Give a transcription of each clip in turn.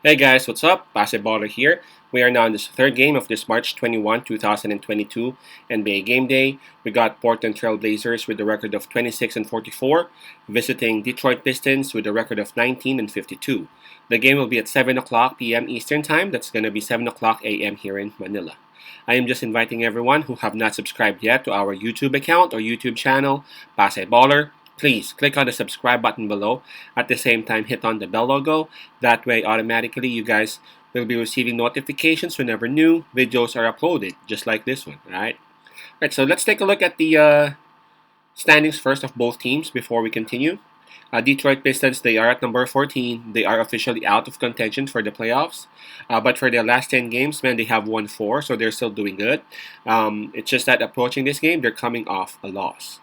Hey guys, what's up? Basketballer here. We are now in this third game of this March 21, 2022 NBA Game Day. We got Portland TrailBlazers with a record of 26 and 44, visiting Detroit Pistons with a record of 19 and 52. The game will be at 7 o'clock p.m. Eastern Time. That's going to be 7 o'clock a.m. here in Manila. I am just inviting everyone who have not subscribed yet to our YouTube account or YouTube channel, Basketballer. Please click on the subscribe button below. At the same time, hit on the bell logo. That way, automatically, you guys will be receiving notifications whenever new videos are uploaded, just like this one, alright? Alright, so let's take a look at the standings first of both teams before we continue. Detroit Pistons, they are at number 14. They are officially out of contention for the playoffs. But for their last 10 games, man, they have won 4, so they're still doing good. It's just that approaching this game, they're coming off a loss.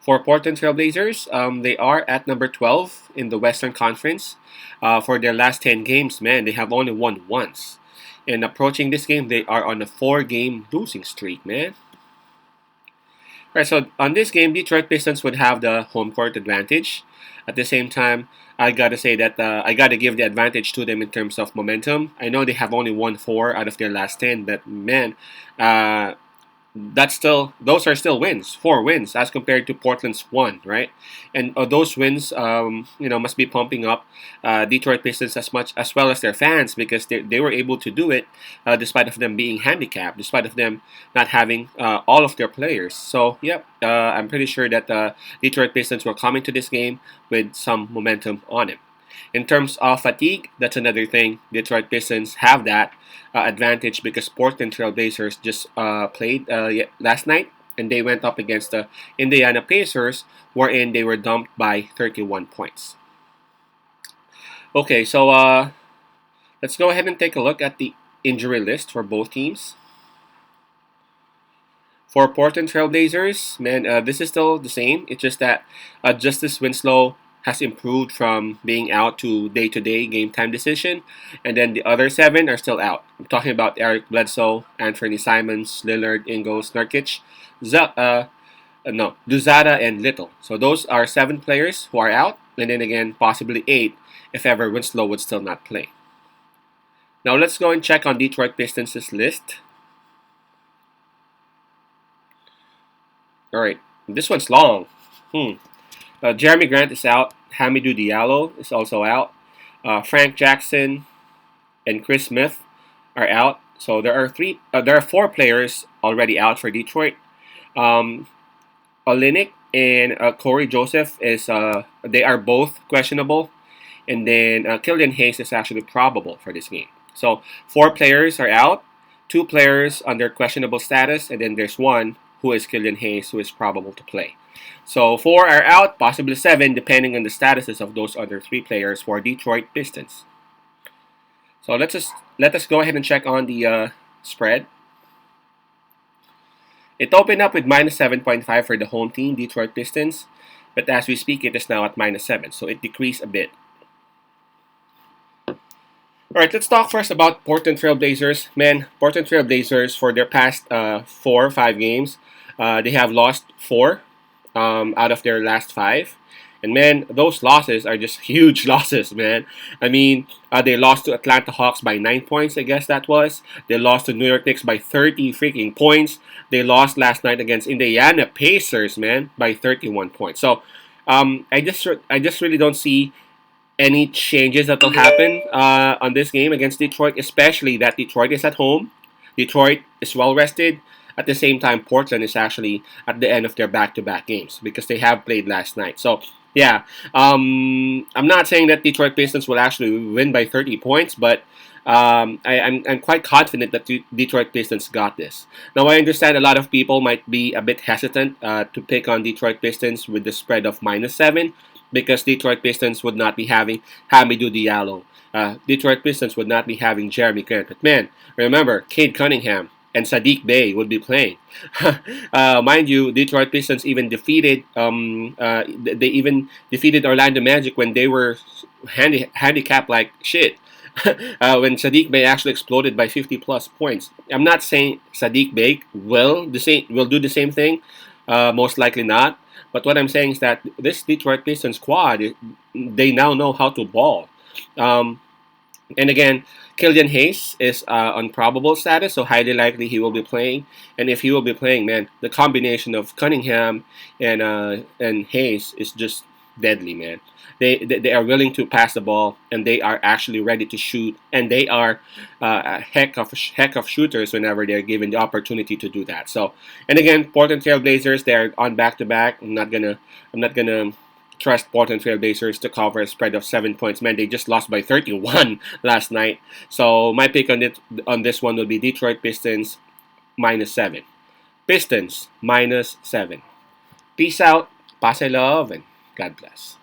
For Portland TrailBlazers, they are at number 12 in the Western Conference. For their last 10 games, man, they have only won once. And approaching this game, they are on a 4-game losing streak, man. Alright, so on this game, Detroit Pistons would have the home court advantage. At the same time, I gotta say that I gotta give the advantage to them in terms of momentum. I know they have only won 4 out of their last 10, but man, those are still wins, 4 wins as compared to Portland's 1, right? And those wins, must be pumping up Detroit Pistons as much as well as their fans because they were able to do it despite of them being handicapped, despite of them not having all of their players. So, yep, I'm pretty sure that Detroit Pistons will come into this game with some momentum on it. In terms of fatigue, that's another thing. Detroit Pistons have that advantage because Portland TrailBlazers just played last night, and they went up against the Indiana Pacers, wherein they were dumped by 31 points. Okay, so let's go ahead and take a look at the injury list for both teams. For Portland TrailBlazers, man, this is still the same. It's just that Justice Winslow has improved from being out to day-to-day game-time decision, and then the other 7 are still out. I'm talking about Eric Bledsoe, Anthony Simons, Lillard, Ingles, Nurkic, Luzada, and Little. So those are 7 players who are out, and then again, possibly 8 if ever Winslow would still not play. Now let's go and check on Detroit Pistons' list. Alright, this one's long. Jeremy Grant is out. Hamidou Diallo is also out. Frank Jackson and Chris Smith are out. So there are 4 players already out for Detroit. Olynyk and Corey Joseph they are both questionable, and then Killian Hayes is actually probable for this game. So 4 players are out, 2 players under questionable status, and then there's 1 who is Killian Hayes who is probable to play. So 4 are out, possibly 7, depending on the statuses of those other 3 players for Detroit Pistons. So let us go ahead and check on the spread. It opened up with minus 7.5 for the home team, Detroit Pistons, but as we speak, it is now at minus 7, so it decreased a bit. Alright, let's talk first about Portland TrailBlazers. Man, Portland TrailBlazers, for their past 4 or 5 games, they have lost 4 out of their last 5. And man, those losses are just huge losses, man. I mean, they lost to Atlanta Hawks by 9 points, I guess that was. They lost to New York Knicks by 30 freaking points. They lost last night against Indiana Pacers, man, by 31 points. So, I just really don't see any changes that will happen on this game against Detroit, especially that Detroit is at home. Detroit is well rested. At the same time, Portland is actually at the end of their back-to-back games because they have played last night. So, yeah, I'm not saying that Detroit Pistons will actually win by 30 points, but I'm quite confident that Detroit Pistons got this. Now, I understand a lot of people might be a bit hesitant to pick on Detroit Pistons with the spread of minus 7 because Detroit Pistons would not be having Hamidou Diallo. Detroit Pistons would not be having Jeremy Grant. But man, remember, Cade Cunningham and Sadiq Bey would be playing. Mind you, Detroit Pistons even defeated Orlando Magic when they were handicapped like shit. When Sadiq Bey actually exploded by 50 plus points. I'm not saying Sadiq Bey will do the same thing. Most likely not. But what I'm saying is that this Detroit Pistons squad, they now know how to ball. And again, Killian Hayes is on probable status, so highly likely he will be playing. And if he will be playing, man, the combination of Cunningham and Hayes is just deadly, man. They are willing to pass the ball, and they are actually ready to shoot, and they are a heck of shooters whenever they're given the opportunity to do that. So, and again, Portland Trail Blazers, they're on back to back. I'm not gonna trust Portland Trailblazers to cover a spread of 7 points. Man, they just lost by 31 last night. So my pick on this one will be Detroit Pistons -7. Pistons -7. Peace out, pase love, and God bless.